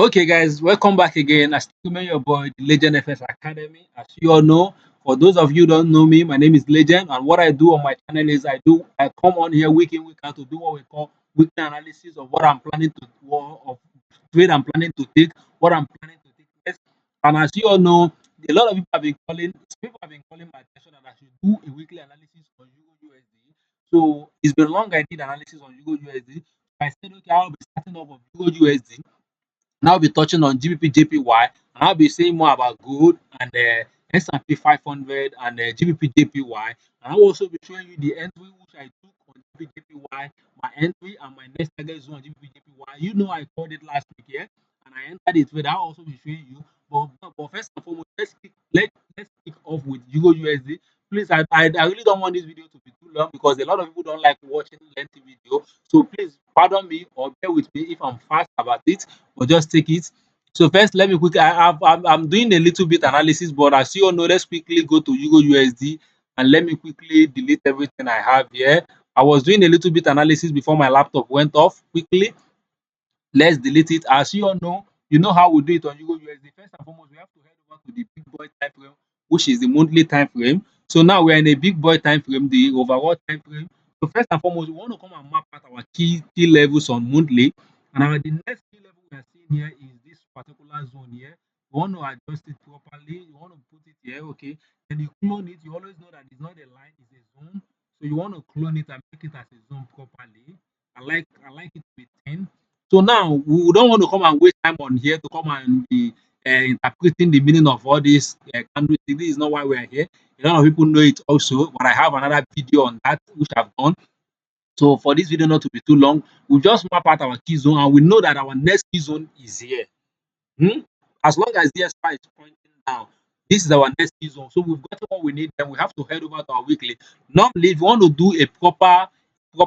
Okay, guys, welcome back again. I still remain your boy, the Legend FS Academy. As you all know, for those of you who don't know me, my name is Legend, and what I do on my channel is I come on here week in week out to do what we call weekly analysis of what I'm planning to of trade I'm planning to take, what I'm planning to take next. And as you all know, a lot of people have been calling my attention that I should do a weekly analysis on Euro USD. So it's been long I did analysis on Euro USD. I said, okay, I'll be starting off of Euro USD. Now I'll be touching on GBPJPY, and I'll be saying more about gold and S&P 500 and GBPJPY. And I'll also be showing you the entry which I took on GBPJPY, my entry and my next target zone on GBPJPY. You know I called it last week, yeah, and I entered it. But I'll also be showing you. But first and foremost, let's kick off with Euro USD. Please, I really don't want this video to be too long because a lot of people don't like watching lengthy video. So please pardon me or bear with me if I'm fast about it, or just take it. So first, let me quickly. I'm doing a little bit analysis, but as you all know, let's quickly go to Euro USD and let me quickly delete everything I have here. I was doing a little bit analysis before my laptop went off. Quickly, let's delete it. As you all know, you know how we do it on Euro USD. First and foremost, we have to head over to the big boy time frame, which is the monthly time frame. So now we're in a big boy time frame, the overall time frame. So first and foremost, we want to come and map out our key levels on monthly. And the next key level we are seeing here is this particular zone here. We want to adjust it properly. You want to put it here, okay? Then you clone it. You always know that it's not a line, it's a zone. So you want to clone it and make it as a zone properly. I like it to be 10. So now we don't want to come and waste time on here to come and be interpreting the meaning of all these candlesticks. This is not why we are here. A lot of people know it also, but I have another video on that which I've done. So for this video not to be too long, we just map out our key zone and we know that our next key zone is here. As long as the SPY is pointing down, this is our next key zone. So we've got what we need. Then we have to head over to our weekly. Normally, if you want to do a proper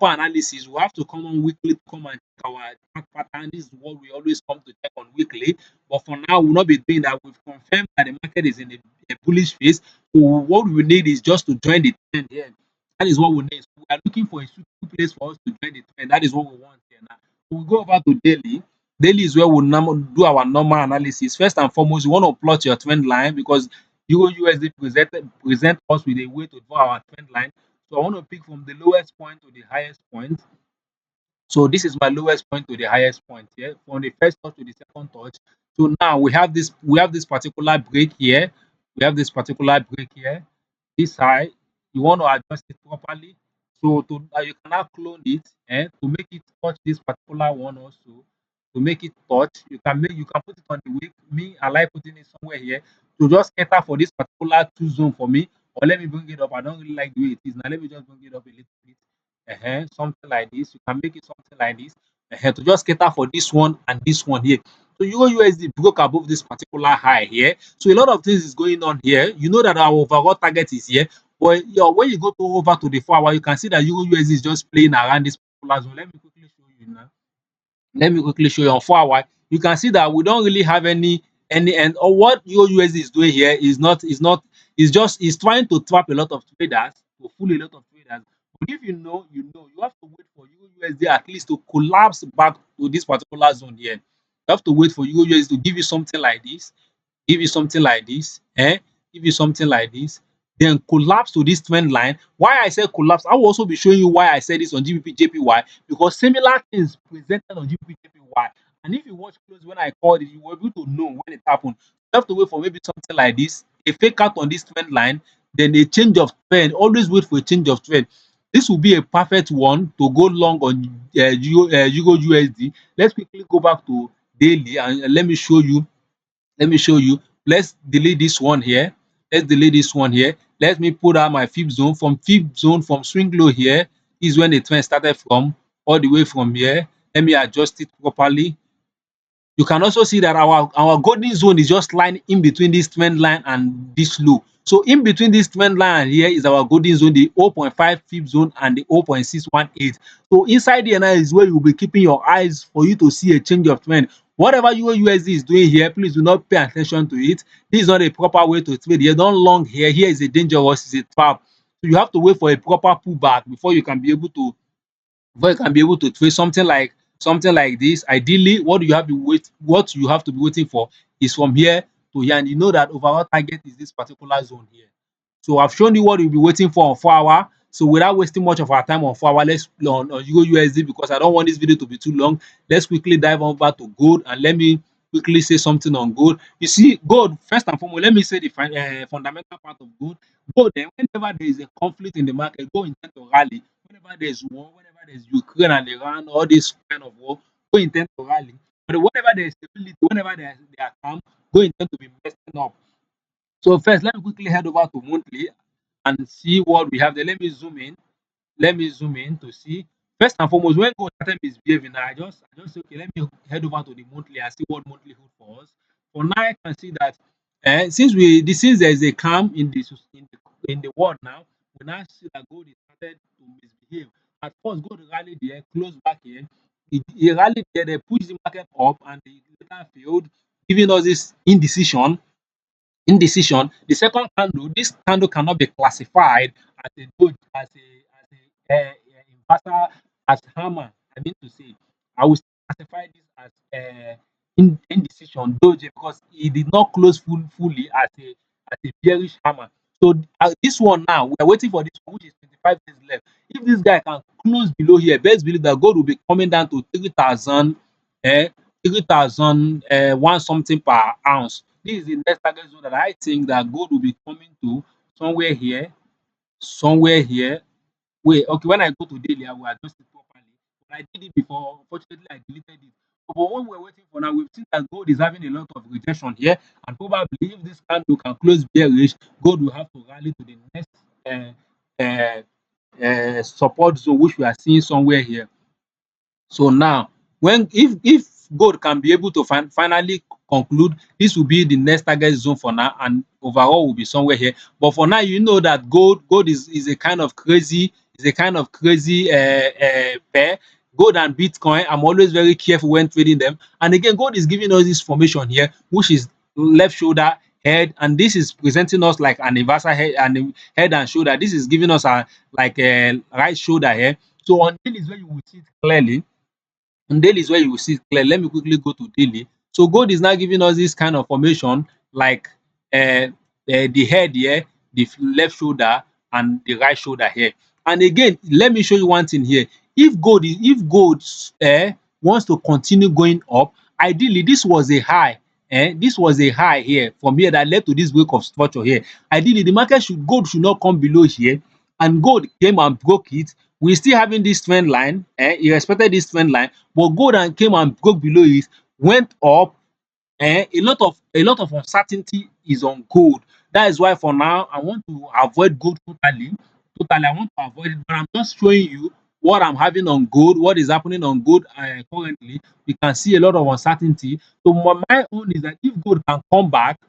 analysis, we have to come on weekly to come and check our chart pattern. This is what we always come to check on weekly. But for now, we'll not be doing that. We've confirmed that the market is in a bullish phase. So what we need is just to join the trend here. That is what we need. So we are looking for a suitable place for us to join the trend. That is what we want here now. So we go over to daily. Daily is where we do our normal analysis. First and foremost, you want to plot your trend line because Euro USD present us with a way to draw our trend line. So I want to pick from the lowest point to the highest point. So this is my lowest point to the highest point here, from the first touch to the second touch. So now we have this particular break here. We have this particular break here. This high, you want to adjust it properly. So you can now clone it and to make it touch this particular one also. To make it touch, you can put it on the week. Me, I like putting it somewhere here to just cater for this particular two zone for me. Or let me bring it up. I don't really like the way it is now. Let me just bring it up a little bit. Something like this. You can make it something like this. To just cater for this one and this one here. So Euro USD broke above this particular high here. So a lot of things is going on here. You know that our overall target is here. But when you go over to the 4 hour, you can see that Euro USD is just playing around this particular zone. Let me quickly show you now. Let me quickly show you on 4 hour. You can see that we don't really have any end. Or what USD is doing here is trying to trap a lot of traders, to fool a lot of traders. But if you have to wait for USD at least to collapse back to this particular zone here. You have to wait for USD to give you something like this, give you something like this, give you something like this, then collapse to this trend line. Why I said collapse, I will also be showing you why I said this on GBPJPY, because similar things presented on GBPJPY. And if you watch close when I called it, you were able to know when it happened. You have to wait for maybe something like this, a fake out on this trend line, then a change of trend. Always wait for a change of trend. This will be a perfect one to go long on Euro USD. Let's quickly go back to daily and let me show you. Let's delete this one here. Let's delete this one here. Let me put out my fifth zone. From swing low here is when the trend started from, all the way from here. Let me adjust it properly. You can also see that our golden zone is just lying in between this trend line and this low. So in between this trend line and here is our golden zone, the 0.5 fifth zone and the 0.618. So inside here now is where you'll be keeping your eyes for you to see a change of trend. Whatever USD is doing here, please do not pay attention to it. This is not a proper way to trade here. Don't long here. Here is a dangerous, it's a trap. So you have to wait for a proper pullback before you can be able to trade something like something like this. Ideally, what you have to be waiting for is from here to here, and you know that overall target is this particular zone here. So I've shown you what you'll be waiting for on 4 hour. So without wasting much of our time on 4 hour, let's on Euro USD, because I don't want this video to be too long. Let's quickly dive over to gold, and let me quickly say something on gold. You see, gold, first and foremost, let me say the fundamental part of gold. Gold, whenever there is a conflict in the market, gold intend to rally. Whenever there's war, whenever there's Ukraine and Iran, all this kind of war, gold intend to rally. But whenever there is stability, whenever they are calm, gold intend to be messing up. So first, let me quickly head over to monthly and see what we have there. Let me zoom in. Let me zoom in to see. First and foremost, when gold started misbehaving, I just say, okay, let me head over to the monthly and see what monthly hold for us. For now, I can see that since there is a calm in the world now, we now see that gold is started to misbehave. At first, gold rallied there, closed back here. It rallied there, they pushed the market up, and it later failed, giving us this indecision. The second candle, this candle cannot be classified as a doge, inverter, as hammer. I mean to say, I will still classify this as indecision doge, because it did not close fully as a bearish hammer. So this one now, we are waiting for this one, which is 25 days left. If this guy can close below here, best believe that gold will be coming down to 3,000, 3,000 one something per ounce. This is the next target zone that I think that gold will be coming to somewhere here, somewhere here. Wait, okay, when I go to daily, I will adjust it properly. But I did it before. Unfortunately, I deleted it. But when we're waiting for now, we've seen that gold is having a lot of rejection here, and probably if this candle can close bearish, gold will have to rally to the next support zone, which we are seeing somewhere here. So now, when if gold can be able to finally conclude, this will be the next target zone for now, and overall will be somewhere here. But for now, you know that gold is a kind of crazy, pair. Gold and Bitcoin, I'm always very careful when trading them. And again, gold is giving us this formation here, which is left shoulder, head, and this is presenting us like an universal head and shoulder. This is giving us a like a right shoulder here. So on daily is where you will see it clearly. On daily is where you will see it clear. Let me quickly go to daily. So gold is now giving us this kind of formation, like the head here, the left shoulder, and the right shoulder here. And again, let me show you one thing here. If gold wants to continue going up, ideally this was a high. This was a high here from here that led to this break of structure here. Ideally, the market gold should not come below here, and gold came and broke it. We still having this trend line, it respected this trend line, but gold and came and broke below it, went up. A lot of uncertainty is on gold. That is why for now I want to avoid gold totally. Totally, I want to avoid it, but I'm just showing you what I'm having on gold, what is happening on gold currently. We can see a lot of uncertainty. So my own is that if gold can come back,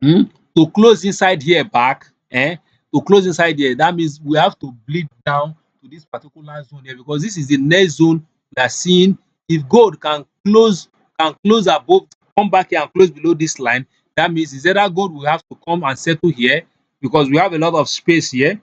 um to close inside here back, to close inside here, that means we have to bleed down to this particular zone here, because this is the next zone we are seeing. If gold can close above, come back here and close below this line, that means it's either gold will have to come and settle here, because we have a lot of space here,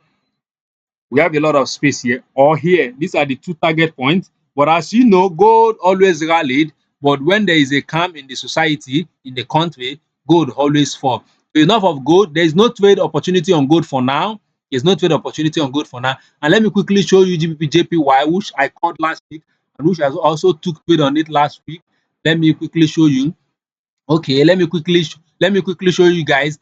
or here. These are the two target points. But as you know, gold always rallied, but when there is a calm in the society, in the country, gold always fall. So enough of gold. There is no trade opportunity on gold for now. There's no trade opportunity on gold for now. And let me quickly show you GBPJPY, which I called last week, and which I also took trade on it last week. Let me quickly show you. Okay, let me quickly show you guys.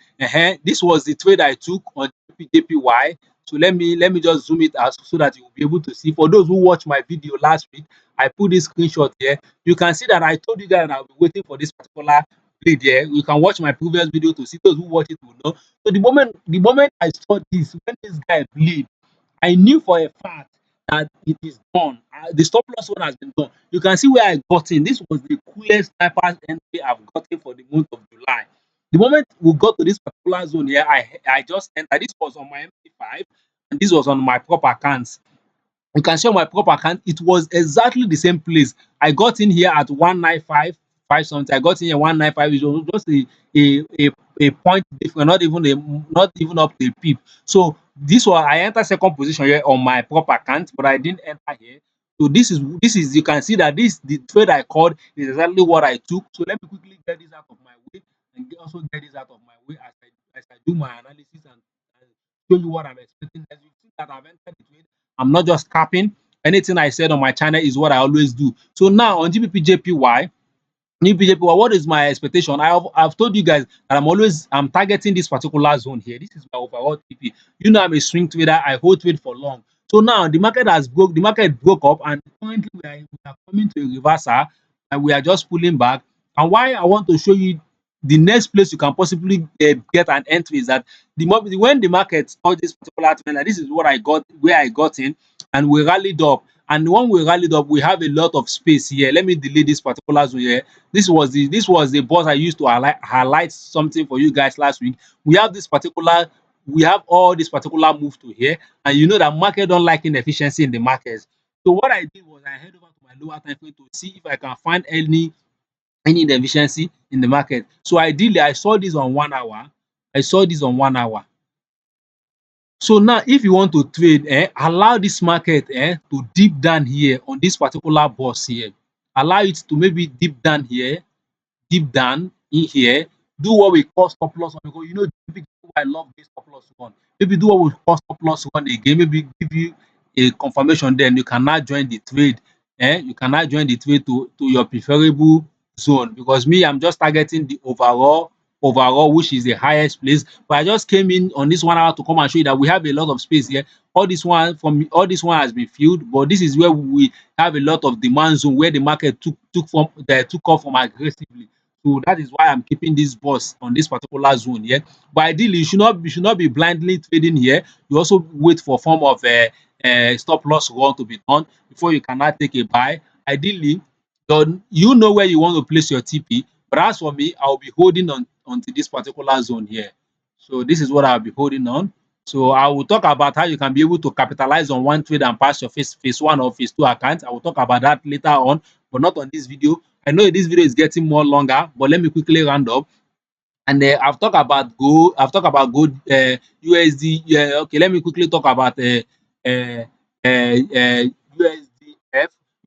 This was the trade I took on JPY. So let me just zoom it out so that you will be able to see. For those who watched my video last week, I put this screenshot here. You can see that I told you guys that I'll be waiting for this particular trade here. You can watch my previous video to see. Those who watch it will know. So the moment I saw this, when this guy bleed, I knew for a fact that it is done. The stop loss one has been done. You can see where I got in. This was the coolest sniper entry I've gotten for the month of July. The moment we got to this particular zone here, I just entered. This was on my MT5, and this was on my proper accounts. You can see on my prop account, it was exactly the same place. I got in here at 195 something. I got in here 195. It was just a point different, not even up to a pip. So this was, I entered second position here on my prop account, but I didn't enter here. So this is you can see that the trade I called is exactly what I took. So let me quickly get this out of my way and also get this out of my way as I do my analysis and show you what I'm expecting. As you see that I've entered the trade, I'm not just capping. Anything I said on my channel is what I always do. So now on GBPJPY, new BJP, what is my expectation? I've told you guys that I'm targeting this particular zone here. This is my overall TP. You know I'm a swing trader. I hold trade for long. So now the market broke up, and currently we are coming to a reversal, and we are just pulling back. And why I want to show you the next place you can possibly get an entry is that when the market touched this particular trend, and this is what I got, where I got in, and we rallied up. And when we rallied up, we have a lot of space here. Let me delete this particular zone here. This was the boss I used to highlight something for you guys last week. We have this particular we have all this particular move to here, and you know that market don't like inefficiency in the markets. So what I did was I head over to my lower time frame to see if I can find any inefficiency in the market. So ideally, I saw this on 1 hour. I saw this on 1 hour. So now if you want to trade, allow this market to dip down here on this particular boss here. Allow it to maybe dip down here, deep down in here, do what we call stop loss one, because you know I love this stop loss one. Maybe do what we call stop loss one again, maybe give you a confirmation, then you can now join the trade. You can now join the trade to your preferable zone, because me, I'm just targeting the overall, which is the highest place. But I just came in on this 1 hour to come and show you that we have a lot of space here. All this one has been filled, but this is where we have a lot of demand zone where the market took off from aggressively. So that is why I'm keeping this boss on this particular zone here. But ideally, you should not be blindly trading here. You also wait for form of stop loss run to be done before you cannot take a buy. Ideally, you know where you want to place your TP. But as for me, I'll be holding on onto this particular zone here. So this is what I'll be holding on. So I will talk about how you can be able to capitalize on one trade and pass your phase one or phase two account. I will talk about that later on, but not on this video. I know this video is getting more longer, but let me quickly round up. And I've talked about gold. I've talked about gold, USD. Yeah, okay. Let me quickly talk about USDF.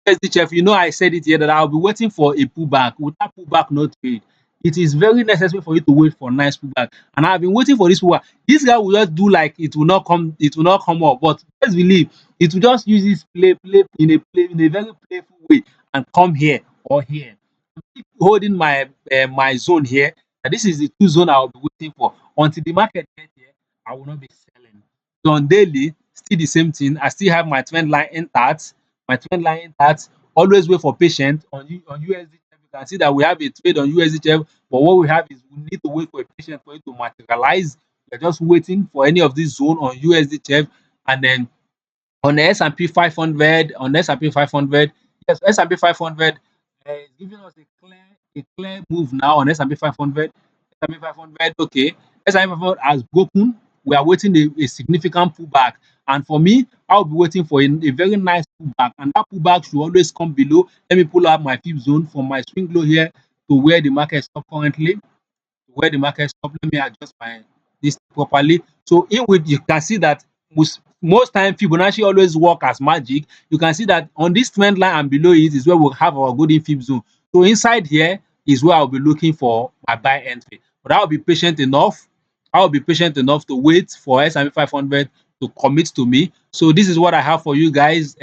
USDCHF. You know, I said it here that I'll be waiting for a pullback. Without pullback, no trade. It is very necessary for you to wait for nice pullback. And I've been waiting for this pullback. This guy will just do like it will not come. It will not come up. But let's believe it will just use this play in a very playful way and come here or here. Keep holding my zone here. And this is the two zone I will be waiting for. Until the market get here, I will not be selling. So on daily, still the same thing. I still have my trend line intact. My trend line intact. Always wait for patient on USDCHF. You can see that we have a trade on USDCHF, but what we have is we need to wait for a patient for it to materialize. We're just waiting for any of this zone on USDCHF, and then on the S&P 500, yes, S&P 500 is giving us a clear move now on S&P 500. S&P 500, okay. S&P 500 has broken. We are waiting a significant pullback. And for me, I'll be waiting for a very nice pullback. And that pullback should always come below. Let me pull out my fifth zone from my swing low here to where the market stop currently. Where the market stop. Let me adjust my this properly. So in which you can see that most time Fibonacci always work as magic. You can see that on this trend line and below it is where we'll have our golden fib zone. So inside here is where I'll be looking for my buy entry. But I'll be patient enough. I'll be patient enough to wait for S&P 500 to commit to me. So this is what I have for you guys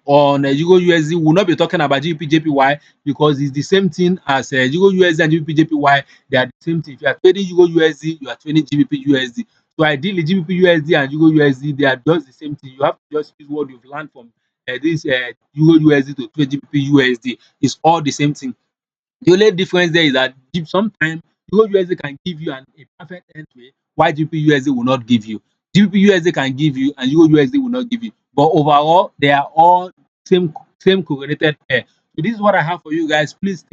on Euro USD. We'll not be talking about GBPJPY because it's the same thing as Euro USD and GBPJPY. They are the same thing. If you are trading Euro USD, you are trading GBP USD. So ideally, GBP USD and Euro USD, they are just the same thing. You have to just use what you've learned from this Euro USD to trade GBP USD. It's all the same thing. The only difference there is that sometimes Euro USD can give you a perfect entry, while GBP USD will not give you. GBP USD can give you and Euro USD will not give you. But overall, they are all same correlated pair. So this is what I have for you guys. Please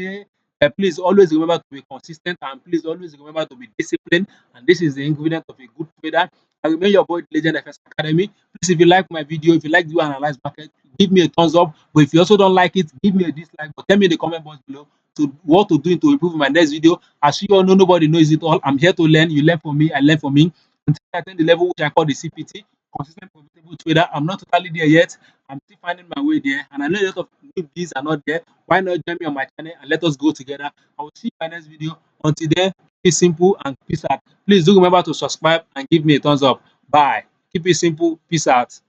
always remember to be consistent, and please always remember to be disciplined. And this is the ingredient of a good trader. I remain your boy Legend FS Academy. Please, if you like my video, if you like the analyze market, give me a thumbs up. But if you also don't like it, give me a dislike. But tell me in the comment box below to what to do to improve my next video. As you all know, nobody knows it all. I'm here to learn. You learn from me, I learn from me. Until I attain the level which I call the CPT, consistent profitable trader. I'm not totally there yet. I'm still finding my way there, and I know a lot of newbies are not there. Why not join me on my channel and let us go together? I will see you in my next video. Until then, keep it simple and peace out. Please do remember to subscribe and give me a thumbs up. Bye. Keep it simple. Peace out.